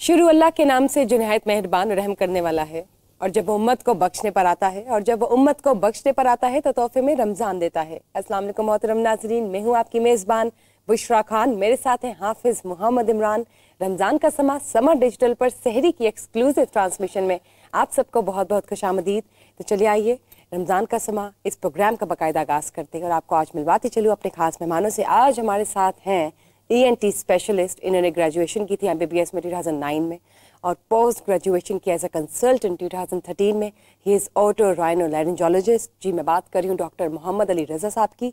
शुरू अल्लाह के नाम से जो निहायत मेहरबान और रहम करने वाला है, और जब वो उम्मत को बख्शने पर आता है तो तोहफे में रमज़ान देता है। अस्सलाम वालेकुम मोहतरम नाज़रीन, मैं हूँ आपकी मेज़बान बुशरा खान, मेरे साथ हैं हाफिज़ मोहम्मद इमरान। रमज़ान का समर डिजिटल पर सहरी की एक्सक्लूसिव ट्रांसमिशन में आप सबको बहुत बहुत खुशामदीद। तो चलिए आइए रमज़ान का समा इस प्रोग्राम का बाकायदा आगाज़ करते हैं और आपको आज मिलवाते चलूँ अपने खास मेहमानों से। आज हमारे साथ हैं ENT स्पेशलिस्ट। इन्होंने ग्रेजुएशन की थी MBBS में 2009 में और पोस्ट ग्रेजुएशन की एज अ कंसल्टेंट 2013 में। He is ओटोराइनोलैरिंजोलॉजिस्ट। जी मैं बात कर रही हूँ डॉक्टर मोहम्मद अली रज़ा साहब की।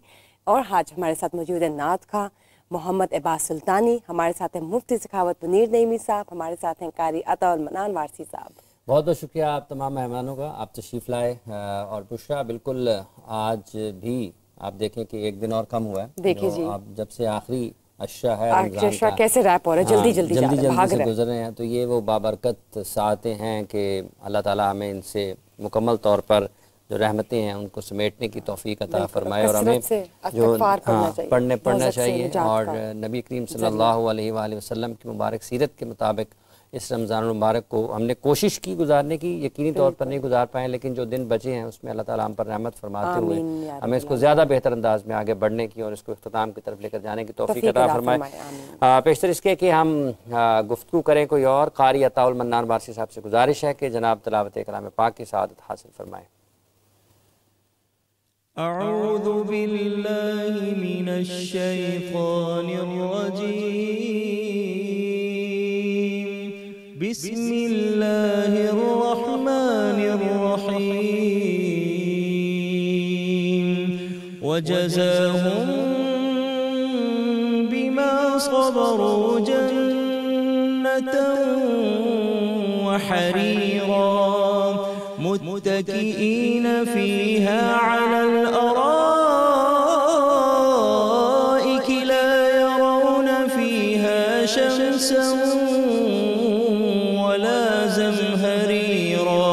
और आज हमारे साथ मौजूद है नात खां मोहम्मद अब्बास सुल्तानी, हमारे साथ हैं मुफ्ती सखावत मुनीर नईमी साहब, हमारे साथ हैं कारी अता उल मनान वारसी साहब। बहुत बहुत शुक्रिया आप तमाम मेहमानों का, आप तशरीफ़ लाए। और बुशरा बिल्कुल आज भी आप देखें कि एक दिन और कम हुआ है। देखिए जी, आप जब से आखिरी अशरा है अशरा कैसे रैप हो रहा है, जल्दी जल्दी से गुजर रहे हैं, तो ये वो बाबरकत सातें हैं कि अल्लाह ताला हमें इनसे मुकम्मल तौर पर जो रहमतें हैं उनको समेटने की तौफीक अता फरमाए और हमें जो पढ़ना चाहिए। और नबी करीम सल्लल्लाहु अलैहि वसल्लम की मुबारक सीरत के मुताबिक इस रमज़ान मुबारक को हमने कोशिश की गुजारने की, यकीनी तौर पर नहीं गुजार पाए, लेकिन जो दिन बचे हैं उसमें अल्लाह ताला हम पर रहमत फरमाते हुए हमें इसको ज़्यादा बेहतर अंदाज में आगे बढ़ने की और इसको इख्तिताम की तरफ लेकर जाने की तौफीक अता फरमाए। पेशतर इसके कि हम गुफ्तगू करें कोई और, कारी अता उल मन्नान वारसी साहब से गुजारिश है कि जनाब तिलावत कलाम पाक की सआदत हासिल फरमाएँ। अऊज़ु बिल्लाहि मिनश शैतानिर रजीम, बिस्मिल्लाहिर रहमानिर रहीम, वजज़ाहुम बिमा सबरू जन्नतन व हरीरा मुत्तकीईन फ़ीहा अलल अराइक ला यरौन फ़ीहा शम्सन वला ज़महरीरा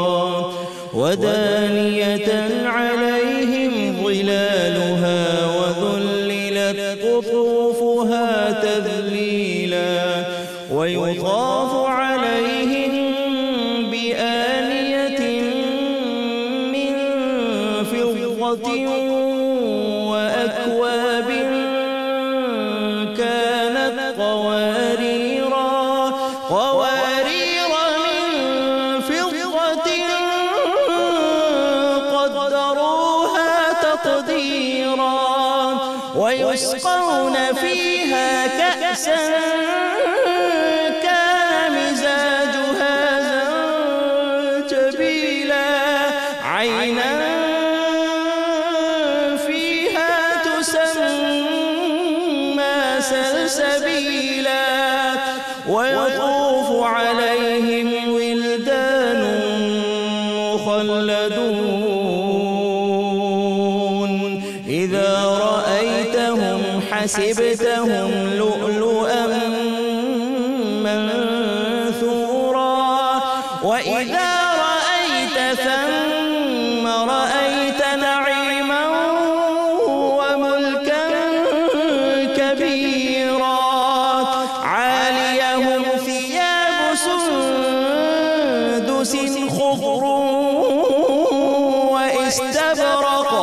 वदानियतन अलैहिम ज़िलालुहा वज़ुल्लिलत क़ुतूफ़ुहा तज़लीला वयुताफ़ु अलैहिम बिआनियतिन मिन फ़िद्दतिन वअक्वाब कानत क़वारीरा मिन फ़िद्दतिन क़द्दरूहा तक़दीरा वयुस्क़ौन फ़ीहा कअसन कान मिज़ाजुहा ज़ंजबीला ऐनन फ़ीहा तुसम्मा सलसबीला वयतूफ़ु अलैहिम विल्दानुन मुख़ल्लदून इज़ा रअयतहुम हसिबतहुम लुअलुअन मंसूरा वइज़ा रअयत थम्म रअयत नईमन वमुल्कन कबीरा आलियहुम थियाबु सुंदुसिन खुद्रुन वइस्तबरक़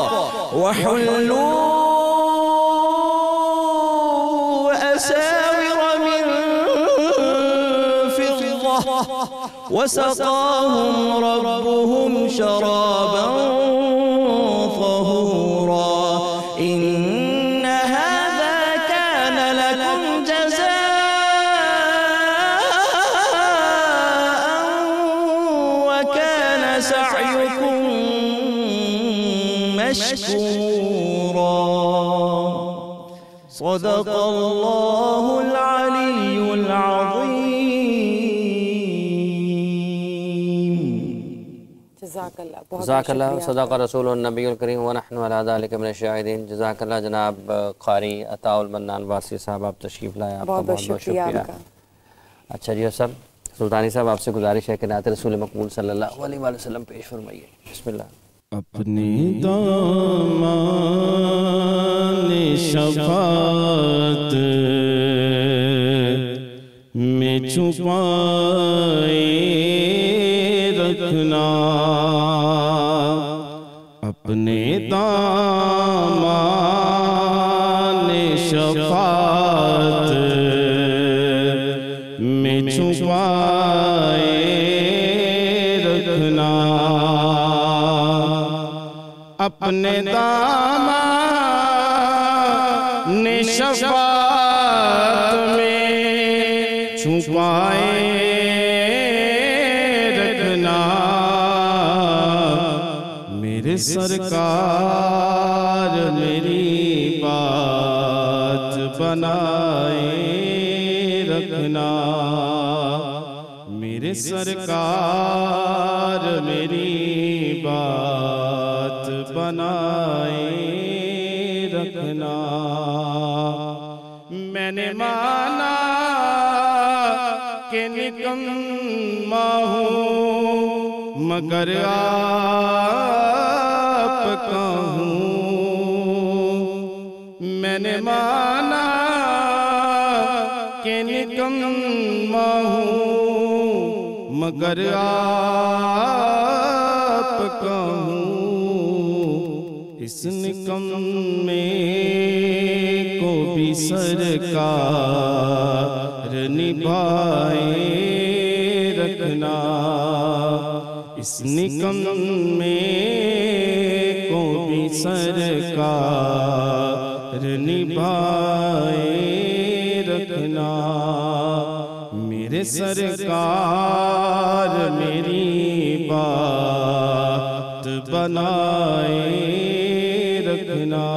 वहुल्लू वसक़ाहुम रब्बुहुम शराबन तहूरा इन्न हाज़ा कान लकुम जज़ाअन व कान सअयुकुम मशकूरा। सदक़ल्लाहुल अलियुल अज़ीम। जज़ाकल्लाह सदक़ रसूलुन नबीयुल करीम व नहनु अला ज़ालिका मिनश शाहिदीन। जज़ाकल्लाह जनाब कारी अता उल मन्नान वारसी साहब, आप तशरीफ़ लाए, आपका बहुत बहुत शुक्रिया। अच्छा जी सब सुल्तानी साहब, आपसे गुजारिश है कि नात रसूल मक़बूल सल्लल्लाहु अलैहि वसल्लम पेश फरमाइए। बिस्मिल्लाह। अपनी दामन शफ़ाअत में छुपाए रखना, अपने दामन शफात में छुपाए रखना, अपने दामन शफात में छुपाए रखना, मेरे सरकार मेरी बात बनाए रखना, मेरे सरकार मेरी बात बनाए रखना। मैंने माना कि निकम्मा हूँ मगर आपका हूँ, मैंने माना कि निकम्मा हूँ मगर आपका हूँ, इस निकम्मे को भी सरकार निभाए रखना, इस निकम्मे को भी सरकार निभाए रखना, मेरे सरकार मेरी बात बनाए रखना।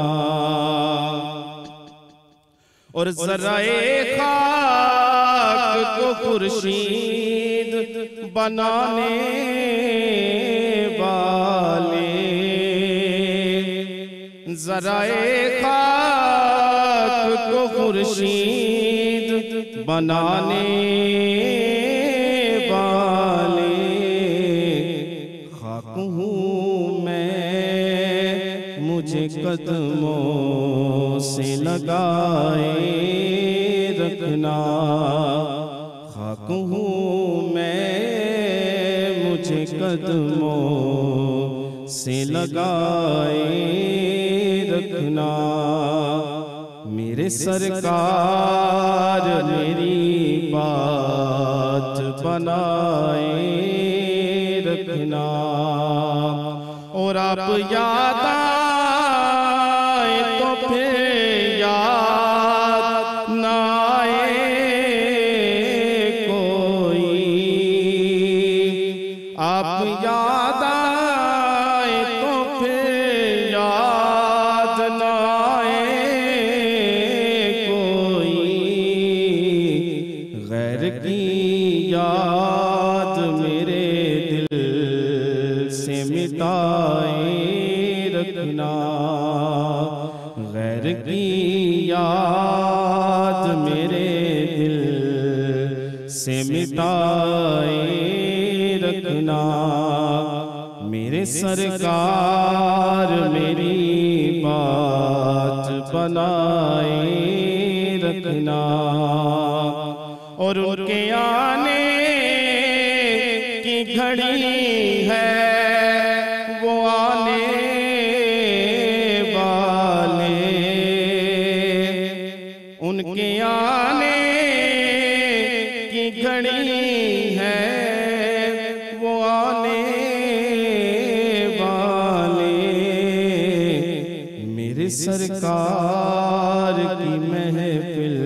और ज़राए खाक को खुर्शीद बनाने वाले, ज़राए खाक को खुर्शीद बनाने वाले, खाक हूँ मैं मुझे कदमों से लगाए रखना, खाक हूँ मैं मुझे कदमों से लगाए रखना, मेरे सरकार मेरी बात बनाए रखना। और आप याद आए तो फिर याद ना आए कोई, आप याद आए तो फिर याद ना आए कोई, गैर की याद मेरे दिल से मिटाए रखना, गैर की याद मेरे दिल से मिटाए रखना, मेरे सरकार मेरी बात बनाए रखना। और उनके आने की घड़ी है वो आने वाले, उनके आने की घड़ी है वो आने वाले, मेरे सरकार की महफिल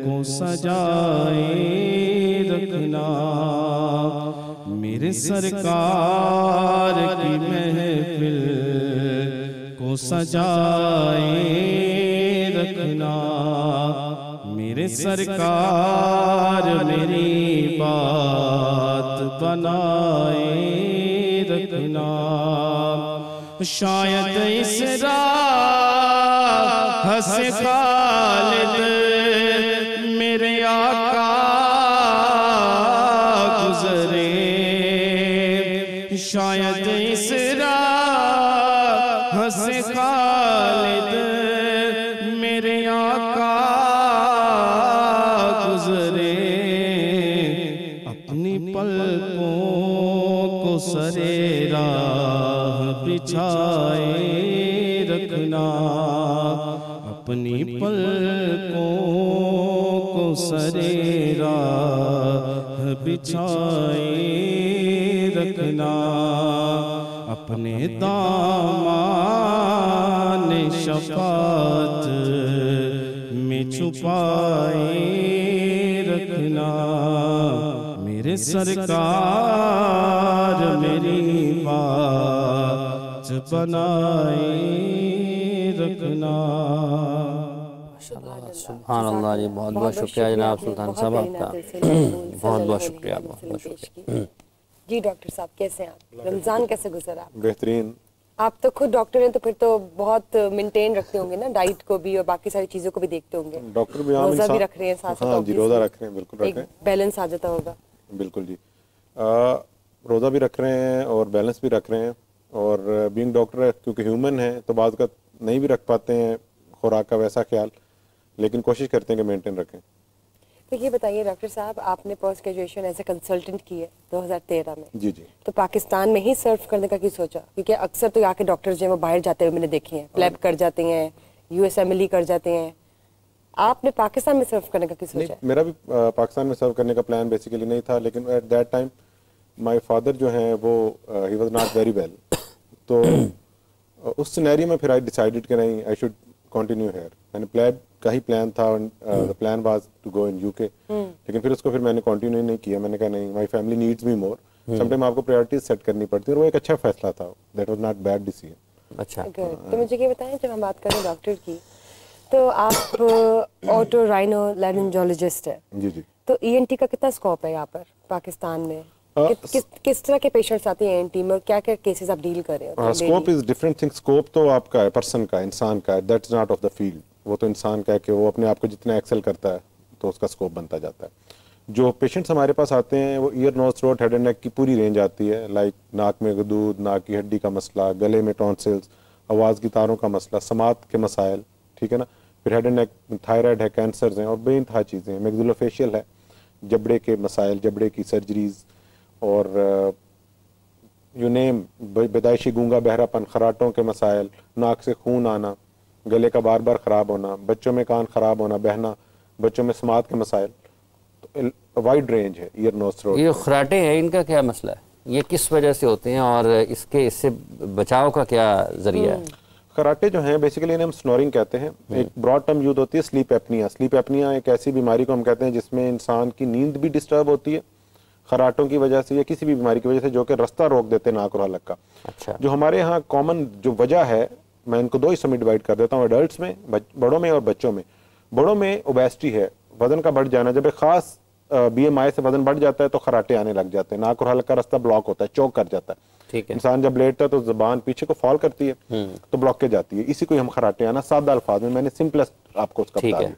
को सजाए रखना, मेरे सरकार की महफिल को सजाए रखना, मेरे सरकार मेरी बात बनाए रखना। शायद इस राह से खालिद मेरे आका गुजरे, शायद इस राह से खालिद मेरे आका गुजरे, अपनी पलकों को सरे राह बिछाए रखना, अपने दामान शफात में छुपाए रखना। मेरे सरकार मेरी बात बनाए रखना। सुभान अल्लाह जी, बहुत बहुत शुक्रिया जनाब सुल्तान साहब आपका, बहुत बहुत शुक्रिया, बहुत बहुत शुक्रिया। जी डॉक्टर साहब कैसे हैं आप? रमज़ान कैसे गुजरा? बेहतरीन। आप तो खुद डॉक्टर हैं तो फिर तो बहुत मेंटेन रखते होंगे ना, डाइट को भी और बाकी सारी चीज़ों को भी देखते होंगे। डॉक्टर भी रोज़ा भी रख रहे हैं साथ? हाँ जी, रोज़ा रख रहे हैं, बिल्कुल रख रहे हैं। बैलेंस आ जाता होगा। बिल्कुल जी, रोज़ा भी रख रहे हैं और बैलेंस भी रख रहे हैं। और बीइंग डॉक्टर क्योंकि ह्यूमन है तो बाद का नहीं भी रख पाते हैं खुराक का वैसा ख्याल, लेकिन कोशिश करते हैं कि मेंटेन रखें। तो ये बताइए डॉक्टर साहब, आपने post graduation as a consultant की है 2013 में। जी जी। तो पाकिस्तान में ही सर्व करने का क्यों सोचा? क्योंकि अक्सर तो यहाँ के डॉक्टर्स जो है वो बाहर जाते हुए मैंने देखे हैं, प्लेब कर जाते हैं, USMLE कर जाते हैं। आपने पाकिस्तान में सर्व करने का क्यों सोचा? मेरा भी पाकिस्तान में सर्व करने का प्लान बेसिकली नहीं था, लेकिन at that time my father जो हैं वो ही वाज नॉट वेरी वेल, तो उस सिनेरियो में फिर आई डिसाइडेड कि नहीं, आई शुड कंटिन्यू हियर। मैंने प्लेब का ही प्लान था, the plan was to go in UK, लेकिन फिर उसको फिर मैंने कंटिन्यू नहीं किया। मैंने कहा नहीं, my family needs me more, sometime आपको प्रायोरिटीज सेट करनी पड़ती है, और वो एक अच्छा फैसला था। That was not bad decision. अच्छा, तो मुझे ये बताएं, जब हम बात करें डॉक्टर की, तो आप ऑटोराइनोलैरिंजोलॉजिस्ट है। जी जी। तो ENT का कितना स्कोप है यहाँ पर पाकिस्तान में? किस तरह के पेशेंट्स आते हैं ENT में और क्या क्या केसेस आप डील कर रहे हो? Scope is different thing. Scope तो आपका है, पर्सन का, इंसान का है, that's not of the field. वो तो इंसान का है कि वो अपने आप को जितना एक्सेल करता है तो उसका स्कोप बनता जाता है। जो पेशेंट्स हमारे पास आते हैं वो ear, nose, throat, head and neck की पूरी रेंज आती है। लाइक नाक में गदूद, नाक की हड्डी का मसला, गले में टॉन्सिल्स, आवाज़ की तारों का मसला, समात के मसाइल, ठीक है ना। फिर हेड एंड नेक, थायराइड है, कैंसर्स हैं और बेइंतहा चीज़ें हैं। मैक्सिलोफेशियल है, जबड़े के मसाइल, जबड़े की सर्जरीज, और यू नेम, पैदाइशी गूंगा बहरापन, खराटों के मसाइल, नाक से खून आना, गले का बार बार ख़राब होना, बच्चों में कान ख़राब होना, बहना, बच्चों में समात के मसाइल, तो वाइड रेंज है ईयर, नोज, थ्रोट। ये खराटे हैं, इनका क्या मसला है? ये किस वजह से होते हैं और इससे बचाव का क्या जरिया है? खराटे जो हैं बेसिकली इन्हें हम स्नोरिंग कहते हैं। एक ब्रॉड टर्म यूज होती है स्लीप एपनिया। स्लीप एपनिया एक ऐसी बीमारी को हम कहते हैं जिसमें इंसान की नींद भी डिस्टर्ब होती है खराटों की वजह से या किसी भी बीमारी की वजह से, जो कि रास्ता रोक देते हैं नाक और हलक का। अच्छा। जो हमारे यहाँ कॉमन जो वजह है, मैं इनको दो हिस्सों में डिवाइड कर देता हूँ, एडल्ट्स में, बड़ों में और बच्चों में। बड़ों में ओबेसिटी है, वजन का बढ़ जाना। जब एक खास BMI से वजन बढ़ जाता है तो खराटे आने लग जाते हैं, नाक और हलक का रास्ता ब्लॉक होता है, चौक कर जाता है। ठीक है। इंसान जब लेटता है तो जुबान पीछे को फॉल करती है तो ब्लॉकेज आती है, इसी को हम खराटे आना। सादा अल्फाज में मैंने सिंपलेस्ट आपको उसका बता दिया।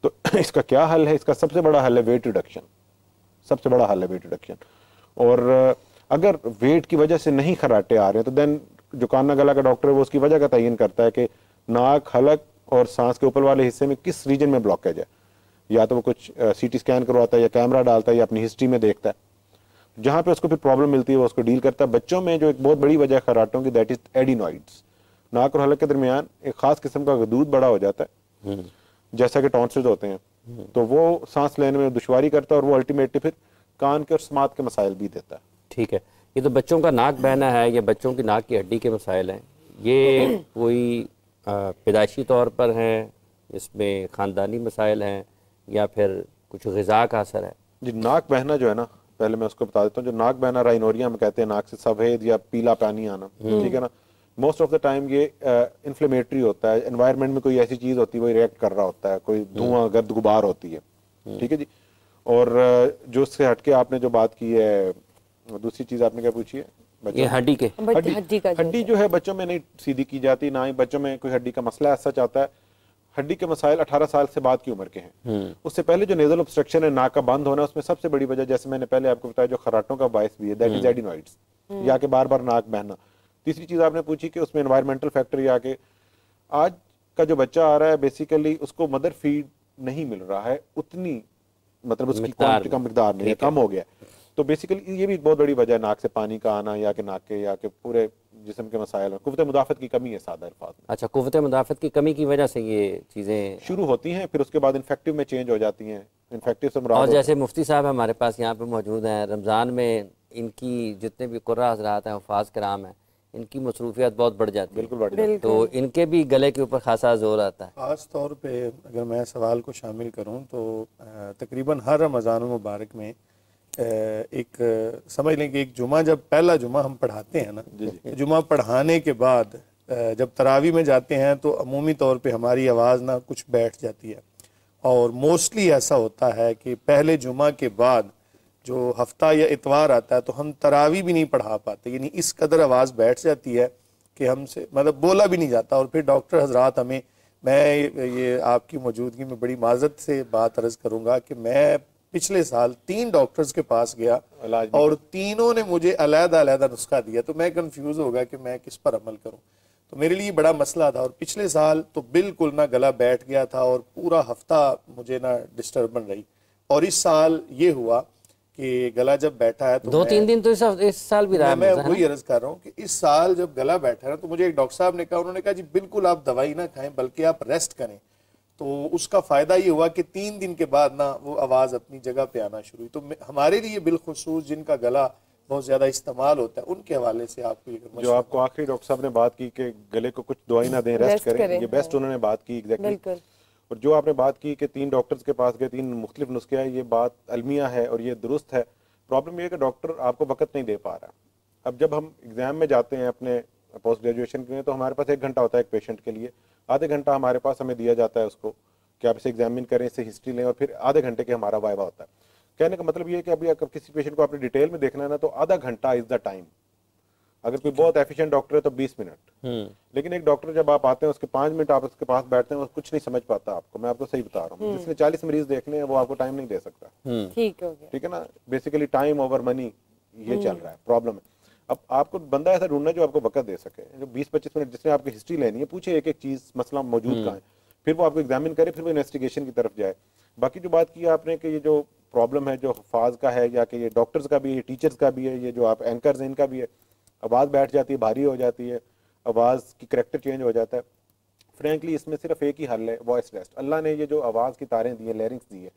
तो इसका क्या हल है? इसका सबसे बड़ा हल है वेट रिडक्शन। सबसे बड़ा हल है वेट रिडक्शन। और अगर वेट की वजह से नहीं खराटे आ रहे हैं तो देन जो कान गला का डॉक्टर है वो उसकी वजह का तयन करता है कि नाक, हलक और सांस के ऊपर वाले हिस्से में किस रीजन में ब्लॉकेज है। या तो वो कुछ CT स्कैन करवाता है या कैमरा डालता है या अपनी हिस्ट्री में देखता है। जहाँ पे उसको फिर प्रॉब्लम मिलती है वो उसको डील करता है। बच्चों में जो एक बहुत बड़ी वजह है खराटों की, दैट इज एडिनॉइड्स। नाक और हलक के दरमियान एक खास किस्म का गदूद बड़ा हो जाता है, जैसा कि टॉन्सिल्स होते हैं, तो वो सांस लेने में दुश्वारी करता है और वो अल्टीमेटली फिर कान के और समात के मसाइल भी देता है। ठीक है। ये तो बच्चों का नाक बहना है या बच्चों की नाक की हड्डी के मसाइल हैं, ये कोई पैदाइशी तौर पर हैं, इसमें ख़ानदानी मसाइल हैं या फिर कुछ ग़िज़ा का असर है? जी, नाक बहना जो है ना, पहले मैं उसको बता देता हूँ। जो नाक बहना राइनोरिया में कहते हैं, नाक से सफ़ेद या पीला पानी आना, ठीक है ना। मोस्ट ऑफ द टाइम ये इन्फ्लेमेटरी होता है। एनवायरनमेंट में कोई ऐसी चीज़ होती है वो रिएक्ट कर रहा होता है, कोई धुआं, गर्द, गुबार होती है, ठीक है जी। और जो उससे हटके आपने जो बात की है, दूसरी चीज़ आपने क्या पूछी है? ये हड्डी के हड्डी जो है बच्चों में नहीं सीधी की जाती, ना ही बच्चों में कोई हड्डी का मसला ऐसा चाहता है। हड्डी के मसाइल 18 साल से बाद की उम्र के हैं। उससे पहले जो नेजल ऑब्स्ट्रक्शन है, नाक का बंद होना, उसमें सबसे बड़ी वजह, जैसे मैंने पहले आपको बताया, जो खराटों का बायस भी है, दैट इज एडिनॉइड्स, या के बार बार नाक बहना। तीसरी चीज आपने पूछी कि उसमें एनवायरमेंटल फैक्टर, या के आज का जो बच्चा आ रहा है बेसिकली उसको मदर फीड नहीं मिल रहा है उतनी, मतलब उसकी क्वांटिटी का मिकदार नहीं है, कम हो गया। तो बेसिकली ये भी एक बहुत बड़ी वजह है नाक से पानी का आना, या कि नाक के या कि पूरे जिस्म के मसाइल, कुव्वत मुदाफ़त की कमी है सादा अल्फाज में। अच्छा, कुव्वत मुदाफ़त की कमी की वजह से ये चीज़ें शुरू होती हैं, फिर उसके बाद इन्फेक्टिव में चेंज हो जाती हैं। इन्फेक्टिव से और जैसे मुफ्ती साहब हमारे पास यहाँ पे मौजूद हैं, रमज़ान में इनकी जितने भी कुर्रा हज़रात हैं, हुफ़ाज़ कराम हैं, इनकी मसरूफियत बहुत बढ़ जाती है। बिल्कुल बढ़ जाती है। तो इनके भी गले के ऊपर खासा जोर आता है। ख़ास तौर पे अगर मैं सवाल को शामिल करूं तो तकरीबन हर रमज़ान मुबारक में एक समझ लें कि एक जुमा, जब पहला जुमा हम पढ़ाते हैं ना, जुमा पढ़ाने के बाद जब तरावी में जाते हैं तो अमूमी तौर पे हमारी आवाज़ ना कुछ बैठ जाती है, और मोस्टली ऐसा होता है कि पहले जुमा के बाद जो हफ्ता या इतवार आता है तो हम तरावी भी नहीं पढ़ा पाते, यानी इस कदर आवाज़ बैठ जाती है कि हमसे मतलब बोला भी नहीं जाता। और फिर डॉक्टर हजरात हमें, मैं ये आपकी मौजूदगी में बड़ी माजरत से बात अर्ज करूँगा कि मैं पिछले साल 3 डॉक्टर्स के पास गया और तीनों ने मुझे अलग-अलग नुस्खा दिया, तो मैं कंफ्यूज हो गया कि मैं किस पर अमल करूं। तो मेरे लिए बड़ा मसला था। और पिछले साल तो बिल्कुल ना गला बैठ गया था और पूरा हफ्ता मुझे ना डिस्टर्बन रही, और इस साल ये हुआ कि गला जब बैठा है तो 2-3 दिन तो इस साल भी रहा। मैं वही अर्ज कर रहा हूँ कि इस साल जब गला बैठा है तो मुझे एक डॉक्टर साहब ने कहा, उन्होंने कहा जी बिल्कुल आप दवाई ना खाएं बल्कि आप रेस्ट करें। तो उसका फ़ायदा ये हुआ कि 3 दिन के बाद ना वो आवाज़ अपनी जगह पे आना शुरू हुई। तो हमारे लिए बिलखुसूस जिनका गला बहुत ज़्यादा इस्तेमाल होता है उनके हवाले से आपको जो आपको आखिरी डॉक्टर साहब ने बात की कि गले को कुछ दवाई ना दें, रेस्ट करें, ये बेस्ट उन्होंने बात की एग्जैक्टली। और जो आपने बात की कि 3 डॉक्टर्स के पास गए, 3 मुख्तलिफ नुस्खे हैं, ये बात अलमिया है और ये दुरुस्त है। प्रॉब्लम ये है कि डॉक्टर आपको वक्त नहीं दे पा रहा। अब जब हम एग्जाम में जाते हैं अपने पोस्ट ग्रेजुएशन के लिए तो हमारे पास 1 घंटा होता है एक पेशेंट के लिए, आधे घंटा हमारे पास हमें दिया जाता है उसको कि आप इसे एग्जामिन करें, इससे हिस्ट्री लें, और फिर आधे घंटे के हमारा वाइवा होता है। कहने का मतलब ये है कि अभी अगर किसी पेशेंट को आपने डिटेल में देखना है ना तो आधा घंटा इज द टाइम। अगर कोई बहुत एफिशिएंट डॉक्टर है तो 20 मिनट, लेकिन एक डॉक्टर जब आप आते हैं उसके 5 मिनट आप उसके पास बैठते हैं वो कुछ नहीं समझ पाता आपको। मैं आपको सही बता रहा हूँ, जिसने 40 मरीज देखने हैं वो आपको टाइम नहीं दे सकता। ठीक है ना, बेसिकली टाइम ओवर मनी ये चल रहा है, प्रॉब्लम है। अब आपको बंदा ऐसा ढूंढना जो आपको वक्त दे सके, जो 20-25 मिनट जिसने आपकी हिस्ट्री लेनी है, पूछे एक एक चीज मसला मौजूद कहाँ है, फिर वो आपको एग्जामिन करे, फिर वो इन्वेस्टिगेशन की तरफ जाए। बाकी जो बात की आपने कि ये जो प्रॉब्लम है जो हफाज का है या कि ये डॉक्टर्स का भी है, टीचर्स का भी है, ये जो आप एंकर्स हैं इनका भी है, आवाज़ बैठ जाती है, भारी हो जाती है, आवाज़ की करैक्टर चेंज हो जाता है। फ्रेंकली इसमें सिर्फ एक ही हल है, वॉइस रेस्ट। अल्लाह ने ये जो आवाज़ की तारें दी है, लैरिंग्स दी है,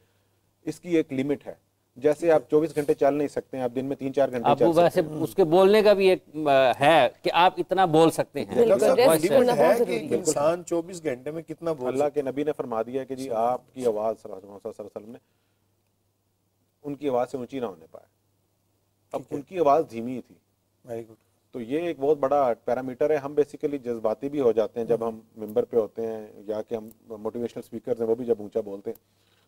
इसकी एक लिमिट है। जैसे आप 24 घंटे चल नहीं सकते हैं, आप दिन में 3-4 घंटे चल सकते हैं। उसके बोलने का भी एक है कि आप इतना बोल सकते हैं। इंसान 24 घंटे में कितना बोल, अल्लाह के नबी ने फरमा दिया कि जी आपकी आवाज़ सल्लल्लाहु ने उनकी आवाज़ से ऊंची ना होने पाए। अब उनकी आवाज़ धीमी थी। Very good. तो ये एक बहुत बड़ा पैरामीटर है। हम बेसिकली जज्बाती भी हो जाते हैं जब हम मेंबर पे होते हैं, या कि हम मोटिवेशनल स्पीकर्स हैं वो भी जब ऊंचा बोलते हैं।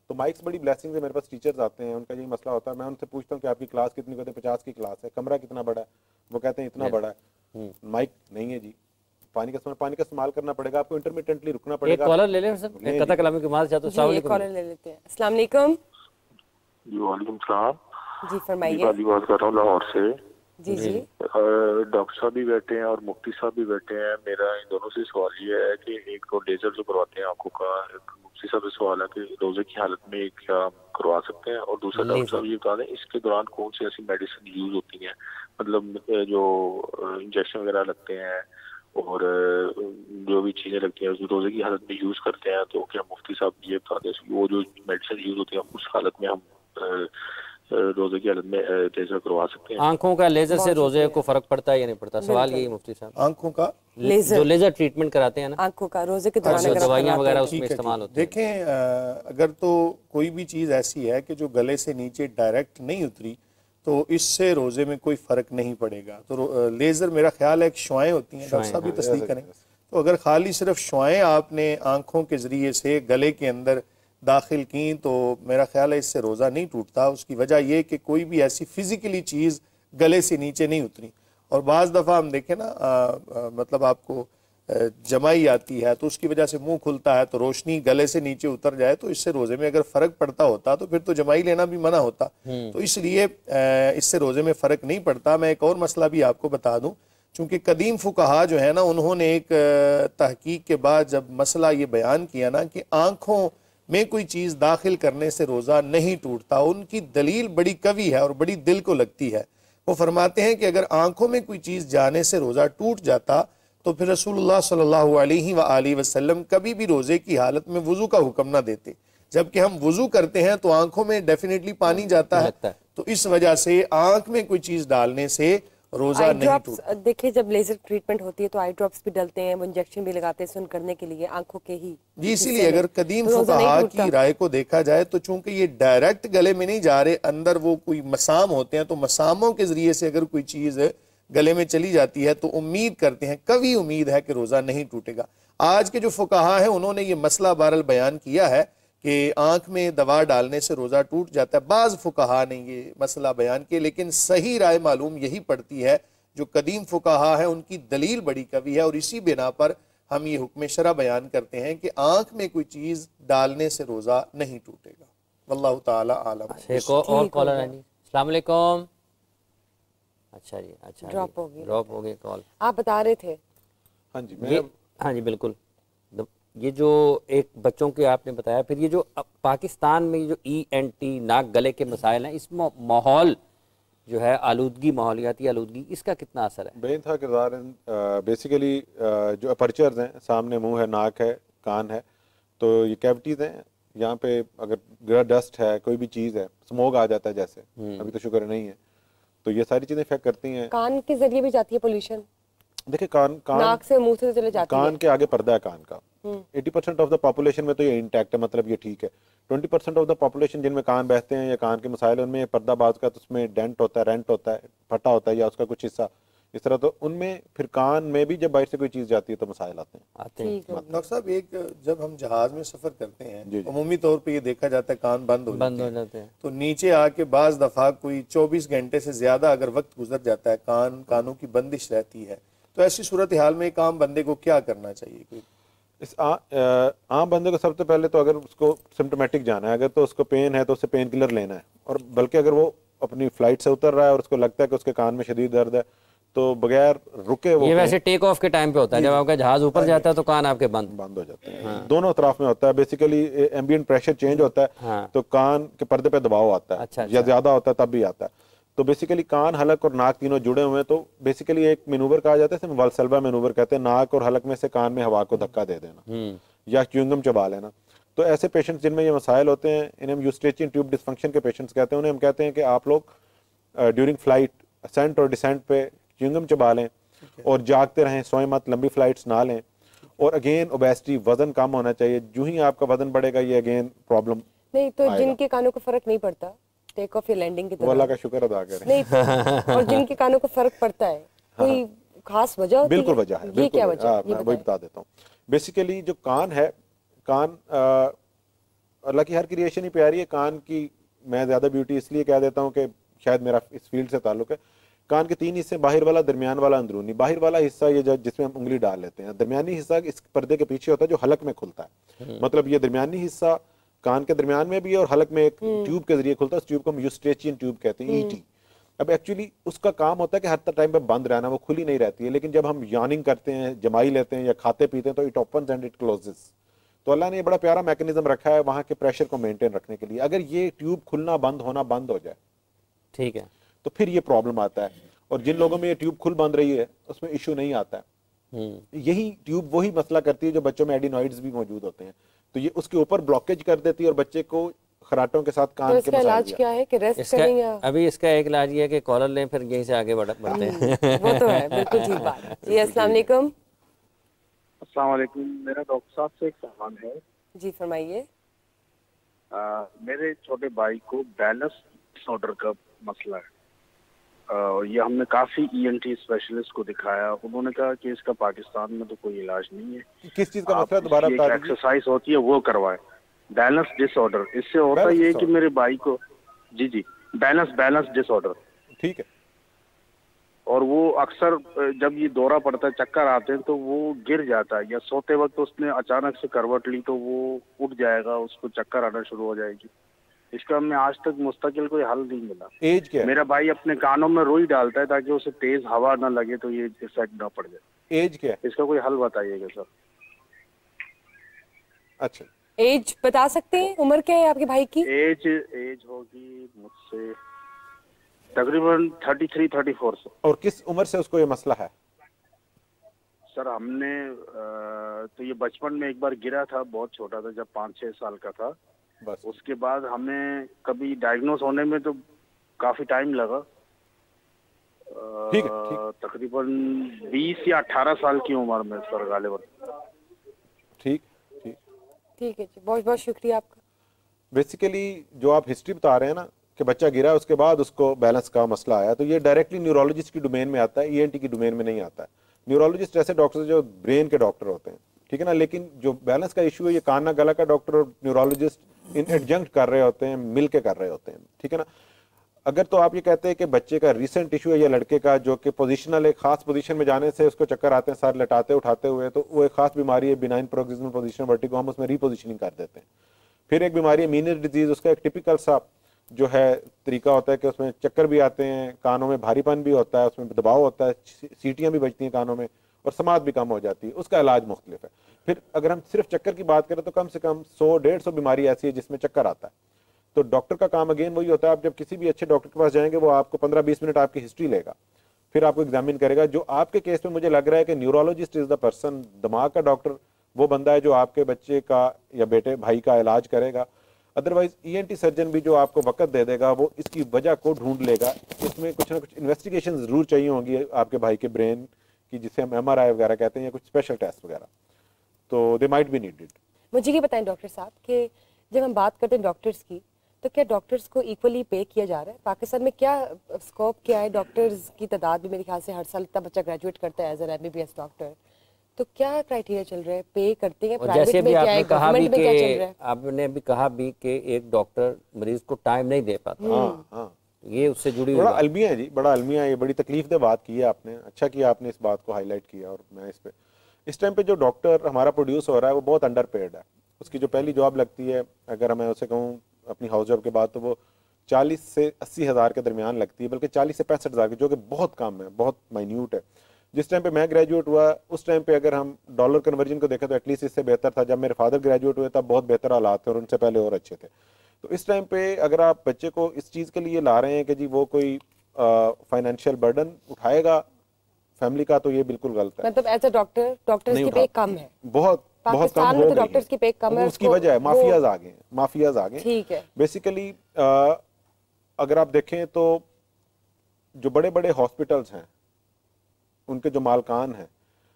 तो माइक्स बड़ी ब्लेसिंग है। मेरे पास टीचर्स आते हैं, उनका यही मसला होता है। मैं उनसे पूछता हूँ कि आपकी क्लास कितनी, कहते हैं 50 की क्लास है। कमरा कितना बड़ा है, वो कहते हैं इतना बड़ा है। माइक नहीं है जी, पानी का इस्तेमाल करना पड़ेगा, आपको इंटरमिटेंटली रुकना पड़ेगा। एक कॉलर ले लें सर, कथा कलामी की बात चाहते हैं, कॉलर ले लेते हैं। अस्सलाम वालेकुम। जी वालेकुम सलाम। जी फरमाइए। बात कर रहा हूँ लाहौर से। जी जी। डॉक्टर साहब भी बैठे हैं और मुफ्ती साहब भी बैठे हैं। मेरा इन दोनों से सवाल ये है कि एक तो लेजर जो करवाते हैं आंखों का, मुफ्ती साहब से सवाल है कि रोजे की हालत में क्या करवा सकते हैं, और दूसरा डॉक्टर साहब ये बता दें इसके दौरान कौन सी ऐसी मेडिसिन यूज होती हैं, मतलब जो इंजेक्शन वगैरह लगते हैं और जो भी चीजें लगती हैं रोजे की हालत में यूज करते हैं, तो क्या मुफ्ती साहब ये बता दें वो जो मेडिसिन यूज होती है उस हालत में हम रोजे की हालत में लेजर करवा सकते हैं। आंखों का लेजर से रोजे को फर्क पड़ता है या नहीं पड़ता, सवाल यही मुफ्ती साहब। आंखों का जो लेजर ट्रीटमेंट कराते हैं ना, आंखों का रोजे के दौरान दवाइयाँ वगैरह उसमें इस्तेमाल होती है। देखें अगर तो कोई भी चीज़ ऐसी है कि जो गले से नीचे डायरेक्ट नहीं उतरी तो इससे रोजे में कोई फर्क नहीं पड़ेगा। तो लेजर मेरा ख्याल है कि शुआएं होती हैं, डॉक्टर साहब भी तस्दीक करें। तो अगर खाली सिर्फ शुआएं आपने आंखों के जरिए से गले के अंदर दाखिल की तो मेरा ख्याल है इससे रोज़ा नहीं टूटता। उसकी वजह यह कि कोई भी ऐसी फिजिकली चीज़ गले से नीचे नहीं उतरी। और बाज़ दफ़ा हम देखें ना मतलब आपको जमाई आती है तो उसकी वजह से मुंह खुलता है, तो रोशनी गले से नीचे उतर जाए तो इससे रोज़े में अगर फ़र्क पड़ता होता तो फिर तो जमाई लेना भी मना होता। तो इसलिए इससे रोज़े में फ़र्क नहीं पड़ता। मैं एक और मसला भी आपको बता दूँ, चूँकि कदीम फुकहा जो है ना, उन्होंने एक तहकीक के बाद जब मसला ये बयान किया ना कि आँखों में कोई चीज़ दाखिल करने से रोज़ा नहीं टूटता। उनकी दलील बड़ी कवी है और बड़ी दिल को लगती है। वो फरमाते हैं कि अगर आंखों में कोई चीज़ जाने से रोज़ा टूट जाता तो फिर रसूलुल्लाह सल्लल्लाहु अलैहि वसल्लम कभी भी रोज़े की हालत में वुज़ू का हुक्म ना देते, जबकि हम वुज़ू करते हैं तो आंखों में डेफिनेटली पानी जाता है, तो इस वजह से आंख में कोई चीज़ डालने से रोजा नहीं टूटता। देखिए जब लेजर ट्रीटमेंट होती है तो आई ड्रॉप्स भी डलते हैं, वो इंजेक्शन भी लगाते हैं सुन करने के लिए आंखों के ही जी। इसीलिए अगर कदीम फुक़हा की राय को देखा जाए तो चूंकि ये डायरेक्ट गले में नहीं जा रहे, अंदर वो कोई मसाम होते हैं, तो मसामों के जरिए से अगर कोई चीज गले में चली जाती है तो उम्मीद करते हैं, कभी उम्मीद है कि रोजा नहीं टूटेगा। आज के जो फुक़हा है उन्होंने ये मसला बहरहाल बयान किया है कि आंख में दवा डालने से रोजा टूट जाता है। बाज़ फुक़हा ने ये मसला बयान किया, लेकिन सही राय मालूम यही पड़ती है जो कदीम फुक़हा है उनकी दलील बड़ी कवी है, और इसी बिना पर हम ये हुक्म शरा बयान करते हैं कि आंख में कोई चीज डालने से रोजा नहीं टूटेगा। वल्लाहु ताला आलम। एक और कॉलर है जी। अस्सलाम वालेकुम। अच्छा जी, अच्छा ड्रॉप हो गई कॉल। आप बता रहे थे। हाँ जी, हाँ जी बिल्कुल। ये जो एक बच्चों के आपने बताया, फिर ये जो पाकिस्तान में जो ENT नाक गले के मसाइल हैं, इस माहौल जो है आलूदगी, माहौलियाती आलूदगी, इसका कितना असर है? बेनतहा किरदार है। बेसिकली जो अपर्चर्स हैं, सामने मुंह है, नाक है, कान है, तो ये कैविटीज़ हैं। यहाँ पे अगर डस्ट है, कोई भी चीज़ है, स्मोक आ जाता है जैसे, अभी तो शुक्र नहीं है, तो ये सारी चीज़ें इफेक्ट करती हैं। कान के जरिए भी जाती है पोल्यूशन। देखिए कान नाक से मुंह से चले जाती है। कान के आगे पर्दा है कान का। 80% ऑफ द पॉपुलेशन में तो ये इंटैक्ट है, मतलब ये ठीक है। 20% ऑफ द पॉपुलेशन जिनमें कान बहते हैं या कान के मसाइल, उनमें पर्दा बाज का तो उसमें डेंट होता है, रेंट होता है, फटा होता है या उसका कुछ हिस्सा इस तरह, तो उनमें फिर कान में भी जब बाहर से कोई चीज़ जाती है तो मसाइल आते हैं। डॉक्टर साहब, एक जब हम जहाज में सफर करते हैं अमूमी तौर पे ये देखा जाता है कान बंद हो जाते हैं, तो नीचे आके बाज दफा कोई 24 घंटे से ज्यादा अगर वक्त गुजर जाता है, कानों की बंदिश रहती है, तो ऐसी सूरत हाल में एक आम बंदे को क्या करना चाहिए? कोई इस आम बंदे को सबसे पहले तो अगर उसको सिम्टोमेटिक जाना है, अगर तो उसको पेन है तो उससे पेन किलर लेना है, और बल्कि अगर वो अपनी फ्लाइट से उतर रहा है और उसको लगता है कि उसके कान में शदीद दर्द है तो बगैर रुके वो, ये वैसे टेक ऑफ के टाइम पे होता है, जब आपका जहाज ऊपर जाता है तो कान आपके बंद हो जाते हैं। दोनों तरफ में होता है। बेसिकली एम्बिएंट प्रेशर चेंज होता है तो कान के पर्दे पे दबाव आता है, या ज्यादा होता है तब भी आता है। तो बेसिकली कान, हलक और नाक तीनों जुड़े हुए हैं, तो बेसिकली एक मैनूवर कहा जाता है, वाल्सल्वा मैनूवर कहते हैं। नाक और हलक में से कान में हवा को धक्का दे देना या च्युइंगम चबा लेना। तो ऐसे पेशेंट्स जिनमें ये मसाइल होते हैं, इन्हें हम यूस्ट्रेचियन ट्यूब डिसफंक्शन के पेशेंट्स कहते हैं। उन्हें हम कहते हैं कि आप लोग ड्यूरिंग फ्लाइट असेंट और डिसेंट पे च्युइंगम चबा लें और जागते रहें, सोए मत, लंबी फ्लाइट्स ना लें। और अगेन ओबेसिटी, वजन कम होना चाहिए। जो ही आपका वजन बढ़ेगा ये अगेन प्रॉब्लम नहीं। तो जिनके कानों को फर्क नहीं पड़ता टेक ऑफ या लैंडिंग की तरह, अल्लाह का शुक्र अदा करें। नहीं और जिनके कानों को फर्क पड़ता है, कोई खास वजह होती है? बिल्कुल वजह है, ये क्या वजह है? मैं वही बता देता हूँ। बेसिकली जो कान है, कान अल्लाह की हर क्रिएशन ही प्यारी है। कान की मैं ज्यादा ब्यूटी इसलिए कह देता हूँ कि शायद मेरा इस फील्ड से ताल्लुक है। कान के 3 हिस्से, बाहर वाला, दरमियान वाला, अंदरूनी। बाहर वाला हिस्सा ये जिसमें हम उंगली डाल लेते हैं, दरमियानी हिस्सा इस पर्दे के पीछे होता है जो हलक में खुलता है। मतलब ये दरमियानी हिस्सा कान के दरमियान में भी है और हलक में एक ट्यूब के जरिए खुलता है। उस ट्यूब को हम यूस्ट्रेचियन ट्यूब कहते हैं, ET। अब एक्चुअली उसका काम होता है कि हर टाइम पे बंद रहना, वो खुली नहीं रहती है। लेकिन जब हम यानिंग करते हैं, जमाई लेते हैं या खाते पीते हैं तो it opens and it closes. तो अल्लाह ने बड़ा प्यारा मैकेनिज्म रखा है वहां के प्रेशर को मेंटेन रखने के लिए। अगर ये ट्यूब खुलना बंद होना बंद हो जाए, ठीक है, तो फिर ये प्रॉब्लम आता है। और जिन लोगों में ये ट्यूब खुल बंद रही है उसमें इश्यू नहीं आता है। यही ट्यूब वही मसला करती है जो बच्चों में एडिनॉइड्स भी मौजूद होते हैं, तो ये उसके ऊपर ब्लॉकेज कर देती है और बच्चे को खराटों के साथ कान तो इसका इलाज क्या है कि रेस्ट करें या? अभी इसका एक इलाज ये है कि कॉलर लें, फिर यहीं से आगे बढ़ते हैं। वो तो है, बिल्कुल ठीक बात। जी अस्सलाम वालेकुम। अस्सलाम वालेकुम। मेरा डॉक्टर साहब से एक सवाल है। जी फरमाइए। मेरे छोटे भाई को बैलेंस डिसऑर्डर का मसला है। ये हमने काफी ENT स्पेशलिस्ट को दिखाया, उन्होंने कहा कि इसका पाकिस्तान में तो कोई इलाज नहीं है। किस चीज का मसला, दोबारा बता दीजिए। एक्सरसाइज होती है वो करवाए। बैलेंस डिसऑर्डर, इससे होता ये है कि मेरे भाई को जी बैलेंस डिसऑर्डर, ठीक है। और वो अक्सर जब ये दौरा पड़ता है, चक्कर आते हैं, तो वो गिर जाता है, या सोते वक्त उसने अचानक से करवट ली तो वो उठ जाएगा, उसको चक्कर आना शुरू हो जाएगी। इसका हमने आज तक मुस्तकिल कोई हल नहीं मिला। एज क्या है? मेरा भाई अपने कानों में रुई डालता है ताकि उसे तेज हवा ना लगे तो ये इफेक्ट ना पड़ जाए। एज क्या है? इसका कोई हल बताइएगा सर। अच्छा, एज बता सकते हैं, उम्र क्या है आपके भाई की? एज होगी मुझसे तकरीबन 33-34 से। और किस उम्र से उसको ये मसला है? सर हमने तो ये बचपन में एक बार गिरा था, बहुत छोटा था, जब 5-6 साल का था। बस उसके बाद हमें कभी डायग्नोस होने में तो काफी टाइम लगा। ठीक है, तकरीबन 20 या 18 साल की उम्र में सर गालिबन। ठीक ठीक ठीक है जी, बहुत बहुत शुक्रिया आपका। बेसिकली जो आप हिस्ट्री बता रहे हैं ना कि बच्चा गिरा उसके बाद उसको बैलेंस का मसला आया, तो ये डायरेक्टली न्यूरोलॉजिस्ट की डोमेन में आता है, ईएनटी की डोमेन में नहीं आता है। न्यूरोलॉजिस्ट ऐसे डॉक्टर जो ब्रेन के डॉक्टर होते हैं, ठीक है ना, लेकिन जो बैलेंस का इशू है ये कान गला का डॉक्टर और न्यूरोलॉजिस्ट इन एडजंक्ट कर रहे होते हैं, मिल के कर रहे होते हैं, ठीक है ना। अगर तो आप ये कहते हैं कि बच्चे का रिसेंट इशू है या लड़के का जो कि पोजिशनल एक खास पोजीशन में जाने से उसको चक्कर आते हैं सर लटाते उठाते हुए, तो वो एक खास बीमारी है बिनाइन प्रोक्सिमल पोजीशन वर्टिगो, हम उसमें रीपोजिशनिंग कर देते हैं। फिर एक बीमारी है मीनियर डिजीज, उसका एक टिपिकल सा जो है तरीका होता है कि उसमें चक्कर भी आते हैं, कानों में भारीपन भी होता है, उसमें दबाव होता है, सीटियां भी बजती हैं कानों में और समात भी कम हो जाती है, उसका इलाज मुख्तलिफ है। फिर अगर हम सिर्फ चक्कर की बात करें तो कम से कम 100-150 बीमारी ऐसी है जिसमें चक्कर आता है। तो डॉक्टर का काम अगेन वही होता है, आप जब किसी भी अच्छे डॉक्टर के पास जाएंगे वो आपको 15-20 मिनट आपकी हिस्ट्री लेगा, फिर आपको एग्जामिन करेगा। जो आपके केस में मुझे लग रहा है कि न्यूरोलॉजिस्ट इज द पर्सन, दिमाग का डॉक्टर वो बंदा है जो आपके बच्चे का या बेटे भाई का इलाज करेगा। अदरवाइज ईएनटी सर्जन भी जो आपको वक्त दे देगा वो इसकी वजह को ढूंढ लेगा। इसमें कुछ ना कुछ इन्वेस्टिगेशन जरूर चाहिए होंगी आपके भाई के ब्रेन की, जिसे हम MRI वगैरह कहते हैं, या कुछ स्पेशल टेस्ट वगैरह, तो दे माइट बी नीडेड। मुझे ये बताएं डॉक्टर साहब कि जब हम बात करते हैं डॉक्टर्स की, तो क्या डॉक्टर्स को इक्वली पे किया जा रहा है? पाकिस्तान में क्या स्कोप क्या है? डॉक्टर्स की तादाद भी मेरे ख्याल से हर साल इतना बच्चा ग्रेजुएट करता है एज एन MBBS डॉक्टर, तो क्या क्राइटेरिया चल रहा है? पे करते हैं प्राइवेट में, क्या है गवर्नमेंट में, क्या चल रहा है? आपने भी कहा भी कि एक डॉक्टर मरीज को टाइम नहीं दे पाता, ये उससे जुड़ी बड़ा अलमिया है जी, बड़ा अलमिया है, ये बड़ी तकलीफ दे बात की है आपने, अच्छा किया आपने इस बात को हाईलाइट किया। और मैं इस टाइम पे जो डॉक्टर हमारा प्रोड्यूस हो रहा है वो बहुत अंडर पेड है। उसकी जो पहली जॉब लगती है, अगर मैं उसे कहूँ अपनी हाउस जॉब के बाद, तो वो 40 से 80 हज़ार के दरमियान लगती है, बल्कि 40 से 65 हज़ार की, जो कि बहुत कम है, बहुत माइन्यूट है। जिस टाइम पे मैं ग्रेजुएट हुआ उस टाइम पे अगर हम डॉलर कन्वर्जन को देखें तो एटलीस्ट इससे बेहतर था। जब मेरे फादर ग्रेजुएट हुए तब बहुत बेहतर हालात थे और उनसे पहले और अच्छे थे। तो इस टाइम पे अगर आप बच्चे को इस चीज़ के लिए ला रहे हैं कि जी वो कोई फाइनेंशियल बर्डन उठाएगा फैमिली का, तो ये बिल्कुल गलत है। मतलब एज अ डॉक्टर्स की पे कम है, बहुत बहुत कम हो गई है। डॉक्टर्स की पे कम है, उसकी वजह है माफियाज आ गए, माफियाज आ गए। ठीक है। बेसिकली अगर आप देखें तो जो बड़े बड़े हॉस्पिटल्स हैं उनके जो मालकान हैं,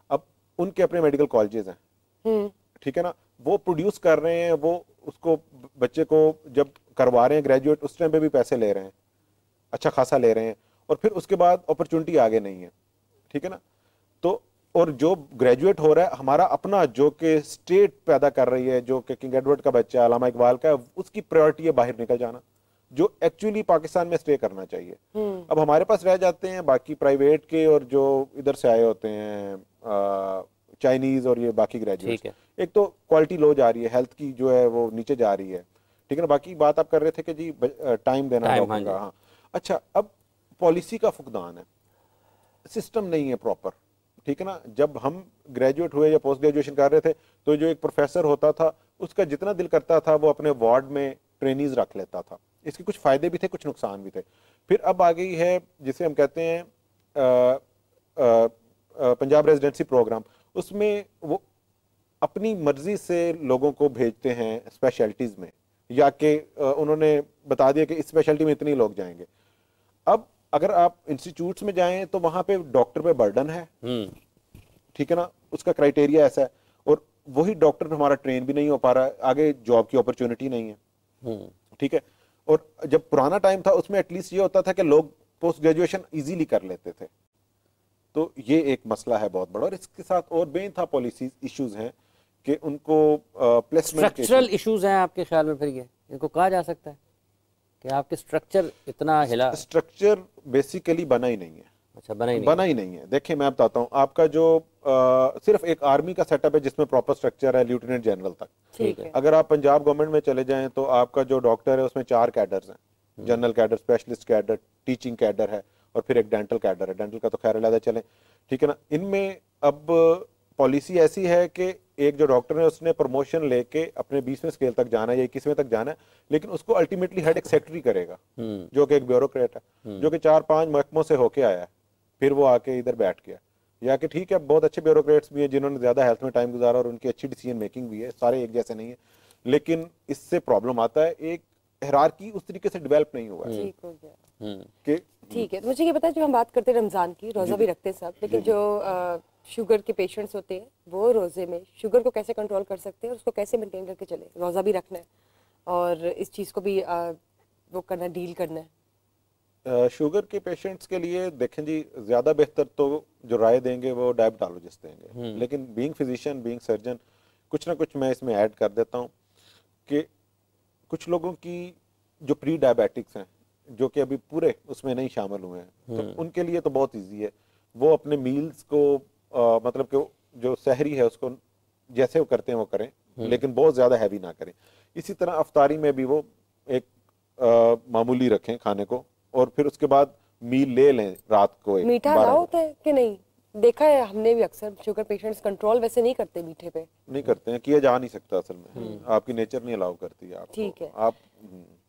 अब उनके अपने मेडिकल कॉलेजेस हैं, ठीक है ना, वो प्रोड्यूस कर रहे हैं, वो उसको बच्चे को जब करवा रहे हैं ग्रेजुएट उस टाइम पे भी पैसे ले रहे हैं, अच्छा खासा ले रहे हैं, और फिर उसके बाद अपॉर्चुनिटी आगे नहीं है, ठीक है ना। तो और जो ग्रेजुएट हो रहा है हमारा अपना, जो कि स्टेट पैदा कर रही है, जो कि किंग एडवर्ड का बच्चा अलामा इकबाल का, उसकी प्रायोरिटी है बाहर निकल जाना, जो एक्चुअली पाकिस्तान में स्टे करना चाहिए। अब हमारे पास रह जाते हैं बाकी प्राइवेट के, और जो इधर से आए होते हैं चाइनीज और ये बाकी ग्रेजुएट। एक तो क्वालिटी लो जा रही है, हेल्थ की जो है वो नीचे जा रही है, ठीक है ना। बाकी बात आप कर रहे थे कि जी टाइम देना डॉक्टर का, हाँ अच्छा, अब पॉलिसी का फुकदान है, सिस्टम नहीं है प्रॉपर, ठीक है ना। जब हम ग्रेजुएट हुए या पोस्ट ग्रेजुएशन कर रहे थे तो जो एक प्रोफेसर होता था उसका जितना दिल करता था वो अपने वार्ड में ट्रेनीज रख लेता था। इसके कुछ फायदे भी थे, कुछ नुकसान भी थे। फिर अब आ गई है जिसे हम कहते हैं पंजाब रेजिडेंसी प्रोग्राम, उसमें वो अपनी मर्जी से लोगों को भेजते हैं स्पेशलिटीज में, या कि उन्होंने बता दिया कि इस स्पेशलिटी में इतने लोग जाएंगे। अब अगर आप इंस्टीट्यूट्स में जाएं तो वहां पे डॉक्टर पे बर्डन है, ठीक है ना, उसका क्राइटेरिया ऐसा है, और वही डॉक्टर हमारा ट्रेन भी नहीं हो पा रहा है, आगे जॉब की अपॉर्चुनिटी नहीं है, ठीक है। और जब पुराना टाइम था उसमें एटलीस्ट ये होता था कि लोग पोस्ट ग्रेजुएशन इजीली कर लेते थे, तो ये एक मसला है बहुत बड़ा। और इसके साथ और बेइंतहा पॉलिसी इश्यूज हैं कि उनको प्लेसमेंट स्ट्रक्चरल इश्यूज हैं आपके ख्याल में? फिर ये इनको कहा जा सकता है कि आपके स्ट्रक्चर इतना हिला? स्ट्रक्चर बेसिकली बना ही नहीं है। अच्छा, बना ही नहीं है। देखिए मैं बताता हूँ, आपका जो सिर्फ एक आर्मी का सेटअप है जिसमें प्रॉपर स्ट्रक्चर है लेफ्टिनेंट जनरल तक, ठीक है। अगर आप पंजाब गवर्नमेंट में चले जाएं तो आपका जो डॉक्टर है उसमें 4 कैडर्स हैं, general cadre, specialist cadre, teaching cadre है, और फिर एक डेंटल कैडर है। डेंटल का तो खैर अलग चले, ठीक है ना। इनमें अब पॉलिसी ऐसी है कि एक जो डॉक्टर है उसने प्रमोशन लेके अपने 20वें स्केल तक जाना है या 21वें तक जाना है, लेकिन उसको अल्टीमेटली हेड एक सेक्रेटरी करेगा जो कि एक ब्यूरोक्रेट है, जो कि 4-5 महकमों से होके आया है, फिर वो आके इधर बैठ गया। या कि ठीक है, बहुत अच्छे ब्यूरोक्रेट्स भी हैं जिन्होंने ज़्यादा हेल्थ में टाइम गुजारा और उनकी अच्छी डिसीजन मेकिंग भी है, सारे एक जैसे नहीं है, लेकिन इससे प्रॉब्लम आता है, एक हायरार्की उस तरीके से डेवलप नहीं हुआ है। ठीक हो गया कि ठीक है। तो मुझे ये बताया, जो हम बात करते हैं रमज़ान की, रोज़ा भी रखते हैं सब, लेकिन जो शुगर के पेशेंट्स होते हैं वो रोज़े में शुगर को कैसे कंट्रोल कर सकते हैं और उसको कैसे मेंटेन करके चले? रोज़ा भी रखना है और इस चीज़ को भी वो करना, डील करना है। शुगर के पेशेंट्स के लिए देखें जी, ज़्यादा बेहतर तो जो राय देंगे वो डायबिटोलॉजिस्ट देंगे, लेकिन बीइंग फिजिशियन, बीइंग सर्जन, कुछ ना कुछ मैं इसमें ऐड कर देता हूँ कि कुछ लोगों की जो प्री डायबिटिक्स हैं, जो कि अभी पूरे उसमें नहीं शामिल हुए हैं, तो उनके लिए तो बहुत इजी है, वो अपने मील्स को मतलब कि जो सहरी है उसको जैसे वो करते हैं वो करें, लेकिन बहुत ज़्यादा हैवी ना करें। इसी तरह अफ्तारी में भी वो एक मामूली रखें खाने को, और फिर उसके बाद मील ले लें रात को। मीठा अलाउ होता है कि नहीं? देखा है हमने भी, अक्सर शुगर पेशेंट्स कंट्रोल वैसे नहीं करते, मीठे पे नहीं करते हैं, किया जा नहीं सकता असल में, आपकी नेचर नहीं अलाउ करती है आपको। ठीक है। आप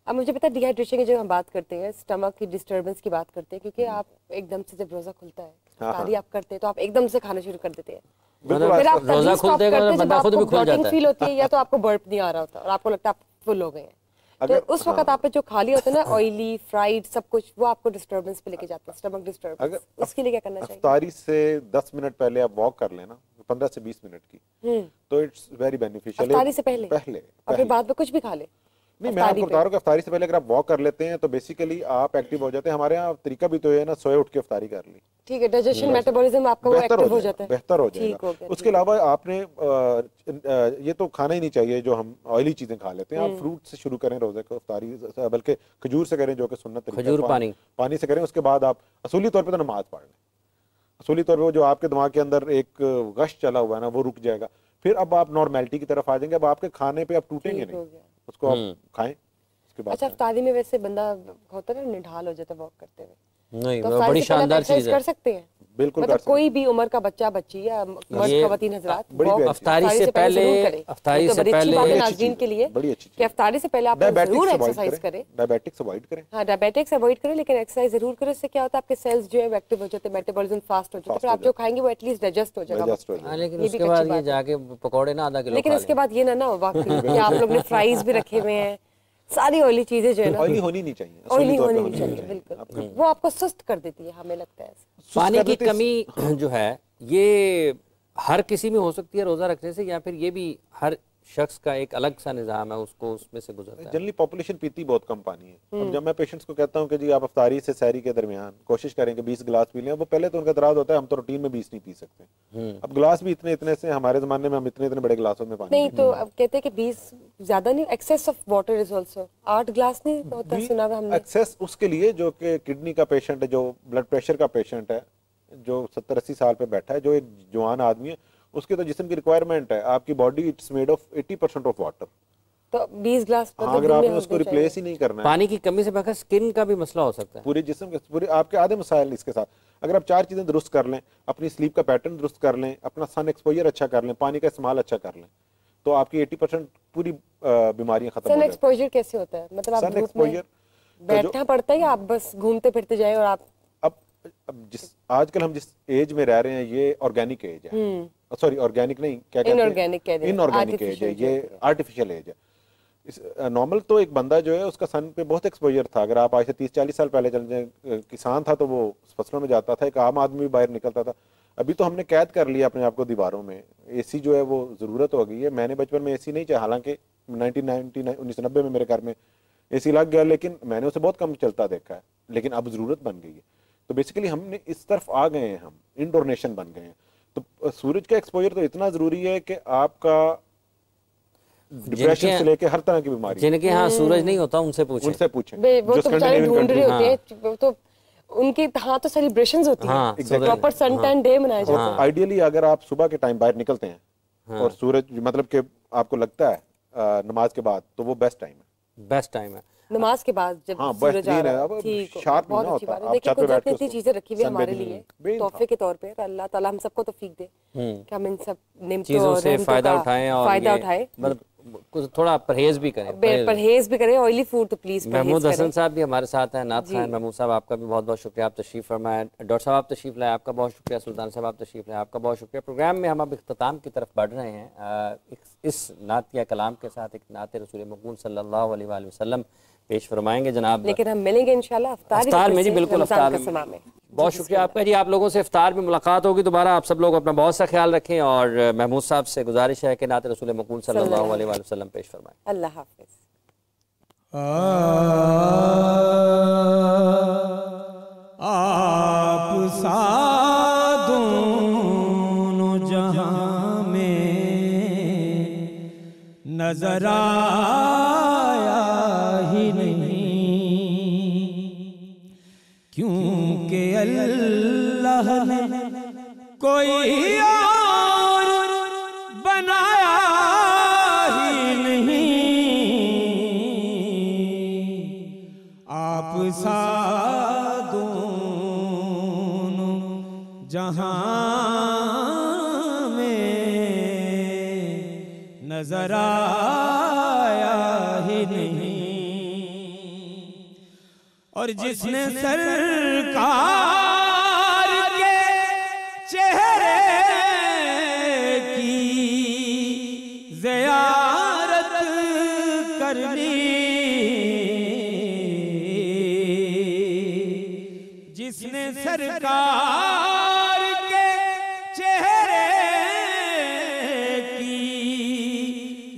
अब मुझे पता है डिहाइड्रेशन की जो हम बात करते हैं, स्टमक की डिस्टर्बेंस की बात करते हैं, क्योंकि आप एकदम से जब रोजा खुलता है, इफ्तारी आप करते हैं तो आप एकदम से खाना शुरू कर देते हैं, फिर आप रोजा खुलते हैं जब आपको ब्लॉटिंग फील होती है या तो आपको बर्प नहीं आ रहा होता और आपको लगता है आप फुल हो गए हैं, तो उस वक्त आपने जो खा लिया होता है ना, ऑयली फ्राइड सब कुछ, वो आपको डिस्टर्बेंस पे लेके जाता है, स्टमक डिस्टर्बेंस। उसके लिए क्या करना चाहिए? इफ्तारी से 10 मिनट पहले आप वॉक कर लेना, 15 से 20 मिनट की, तो इट्स वेरी बेनिफिशियल। इफ्तारी से पहले और फिर बाद में कुछ भी खा ले? नहीं, मैं आपको बता रहा हूँ कि इफ्तारी से पहले अगर आप वॉक कर लेते हैं तो बेसिकली आप एक्टिव हो जाते हैं। हमारे यहाँ तरीका भी तो है ना, सोए उठ के इफ्तारी कर ली, ठीक है, डाइजेशन मेटाबॉलिज्म आपका वो एक्टिव हो जाता है, बेहतर हो जाएगा। उसके अलावा आपने ये तो खाना ही नहीं चाहिए जो हम ऑयली चीजें खा लेते हैं, आप फ्रूट से शुरू करें रोजे को इफ्तारी, बल्कि खजूर से करें जो कि सुन्नत तरीका, खजूर पानी से करें। उसके बाद आप असूली तौर पर तो नमाज पढ़ लें, असूली तौर पर जो आपके दिमाग के अंदर एक गश चला हुआ है ना वो रुक जाएगा, फिर अब आप नॉर्मेलिटी की तरफ आ जाएंगे, अब आपके खाने पे आप टूटेंगे नहीं, उसको आप खाएं। अच्छा, इफ्तारी में वैसे बंदा होता है ना निढाल हो जाता है वॉक करते हुए, नहीं, तो बड़ी शानदार चीज है, कर सकते हैं बिल्कुल, मतलब कोई भी उम्र का बच्चा बच्ची या मर्द खवातीन हजरात इफ्तारी से पहले नाज़रीन के लिए कि इफ्तारी से पहले आप जरूर एक्सरसाइज करें, डायबिटिक्स अवॉइड करें। हाँ, डायबिटिक्स अवॉइड करें, लेकिन एक्सरसाइज जरूर करें। इससे क्या होता है, आपके सेल्स जो है एक्टिव हो जाते हैं, मेटाबॉलिज्म फास्ट हो जाता है, फिर आप जो खाएंगे वो एटलीस्ट डाइजेस्ट हो जाएगा। लेकिन उसके बाद ये जाके पकौड़े ना आधा किलो, लेकिन इसके बाद ये ना हो वाकई आप लोग ने फ्राइज भी रखे हुए हैं, सारी ऑयली चीजें जो है ना, ऑयली होनी नहीं चाहिए, ऑयली होनी नहीं चाहिए, बिल्कुल, वो आपको सुस्त कर देती है, हमें लगता है। पानी की कमी जो है ये हर किसी में हो सकती है रोजा रखने से, या फिर ये भी हर शख्स का एक अलग सा निजाम है, उसको उसमें से गुजरता है? जनरली पॉपुलेशन पीती बहुत कम पानी है। अब जब मैं पेशेंट्स को कहता हूँ कि जी आप इफ्तारी से सहरी के दरमियान कोशिश करें कि 20 गिलास पी लें, वो पहले तो उनका इतराज होता है हम तो रूटीन में 20 नहीं पी सकते। अब गिलास भी इतने इतने से, हमारे जमाने में हम इतने इतने बड़े गिलासों में पानी नहीं, तो अब कहते हैं कि 20 ज्यादा नहीं, excess of water is also 8 गिलास नहीं होता, सुना है हमने। एक्सेस उसके लिए जो कि किडनी का पेशेंट है, जो ब्लड प्रेशर का पेशेंट है, जो 70-80 साल पे बैठा है, जो एक जवान आदमी है, उसके तो जिस्म की रिक्वायरमेंट है, आपकी body it's made of 80% of water, तो 20 गिलास अगर आपने उसको रिप्लेस ही नहीं करना है। पानी की कमी से बगैर स्किन का भी मसला हो सकता है, पूरे जिस्म के पूरे आपके आधे मसाइल इसके साथ। अगर आप 4 चीजें दुरुस्त कर लें, अपनी स्लीप का पैटर्न दुरुस्त कर लें, अपना सन एक्सपोजर अच्छा कर लें, पानी का इस्तेमाल अच्छा कर लें, तो आपकी 80% पूरी बीमारियां खत्म हो सन जाती हैं। एक्सपोजर कैसे होता है, मतलब आप सन एक्सपोजर बैठना पड़ता है या आप बस घूमते फिरते जाए? और आप अब आजकल हम जिस एज में रह रहे हैं ये ऑर्गेनिक एज है, सॉरी ऑर्गेनिक नहीं, क्या कहते हैं, इनऑर्गेनिक एज है, ये आर्टिफिशियल एज है। नॉर्मल तो एक बंदा जो है उसका सन पे बहुत एक्सपोजर था, अगर आप आज से 30-40 साल पहले चल जाए, किसान था तो वो फसलों में जाता था, एक आम आदमी भी बाहर निकलता था। अभी तो हमने कैद कर लिया अपने आप को दीवारों में, एसी जो है वो जरूरत हो गई है। मैंने बचपन में एसी नहीं चाहा, हालांकि 1990 में मेरे घर में एसी लग गया, लेकिन मैंने उसे बहुत कम चलता देखा है, लेकिन अब जरूरत बन गई है। तो बेसिकली हमने इस तरफ आ गए हैं, हम इंडोर नेशन बन गए हैं। तो सूरज का एक्सपोजर तो इतना जरूरी है कि आपका डिप्रेशन से लेके हर तरह की बीमारी, जिनके यहाँ सूरज नहीं होता उनसे पूछें, वो तो बेचारे ढूंढ रहे होते हैं, तो उनके हाँ तो सेलिब्रेशंस होती हैं, प्रॉपर सन टैन डे मनाया जाता है। आइडियली अगर आप सुबह के टाइम बाहर निकलते हैं और सूरज मतलब कि आपको लगता है नमाज के बाद, तो वो बेस्ट टाइम है, बेस्ट टाइम है। नमाज के बाद जब सूरज आ रहा है, ठीक, बहुत अच्छी बात है। देखिए कुदरत ने इतनी चीजें रखी हुई है हमारे लिए तोहफे के तौर पे, अल्लाह ताला हम सबको तौफीक दे कि हम इन सब चीजों से फायदा उठाएं और फायदा उठाएं, कुछ थोड़ा परहेज भी करें, परहेज भी करें, ऑयली फूड तो प्लीज। महमूद हसन साहब भी हमारे साथ हैं, नात खान महमूद साहब, आपका भी बहुत बहुत शुक्रिया, आप तशरीफ फरमाएं। डॉक्टर साहब आप तशरीफ लाए, आपका बहुत शुक्रिया। सुल्तान साहब आप तशरीफ लाए, आपका बहुत शुक्रिया। प्रोग्राम में हम अब इख्तिताम की तरफ बढ़ रहे हैं। इस नात या कलाम के साथ एक नात रसूल मकबूल सल्लल्लाहु अलैहि वसल्लम पेश फरमाएंगे जनाब, लेकिन हम मिलेंगे इंशाल्लाह इफ्तार में जी, बिल्कुल इफ्तार में। बहुत शुक्रिया आपका जी, आप लोगों से इफ्तार में मुलाकात होगी दोबारा। आप सब लोग अपना बहुत सा ख्याल रखें और महमूद साहब से गुजारिश है कि नात रसूल मकबूल सल्लल्लाहु अलैहि वसल्लम पेश फरमाएं। अल्लाह हाफिज़। आप सा दोनों जहां में नजर आया ही नहीं, क्योंकि अल्लाह ने कोई और बनाया ही नहीं। आप सा दोनों जहां में नजर आया ही नहीं। और जिसने सरकार के चेहरे की ज़ियारत करनी, जिसने सरकार के चेहरे की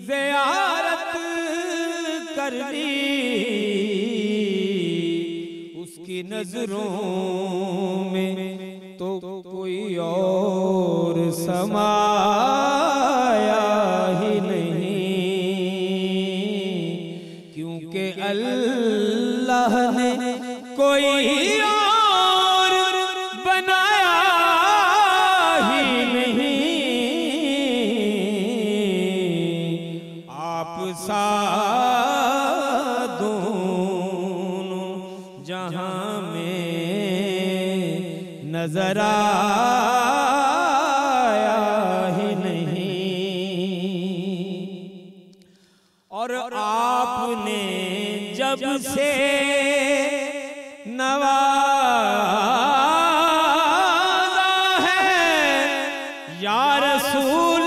ज़ियारत करनी, उसकी नजरों में तो कोई और समाया ही नहीं, क्योंकि अल्लाह ने कोई और बनाया ही नहीं। आप सा जहां में नजर आया ही नहीं। और आपने जब से नवाजा है या रसूल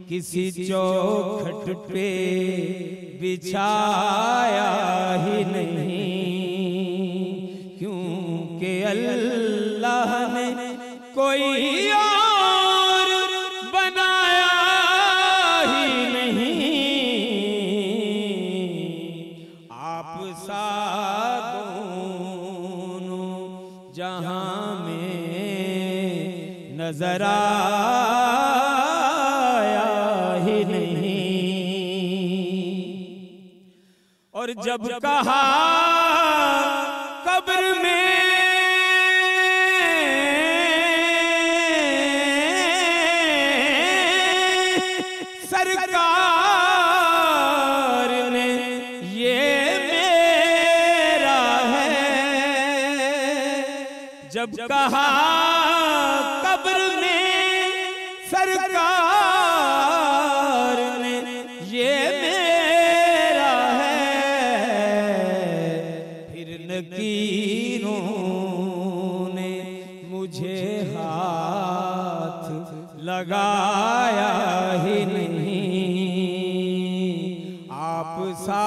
किसी चौखट पे बिछाया ही नहीं, क्योंकि अल्लाह ने कोई और बनाया ही नहीं। आप सा दोनों जहां में नजर और जब कहा कब्र में सरकार ने ये मेरा है, जब कहा कब्र में सरकार ने ये नकीरों ने मुझे हाथ लगाया ही नहीं। आप सा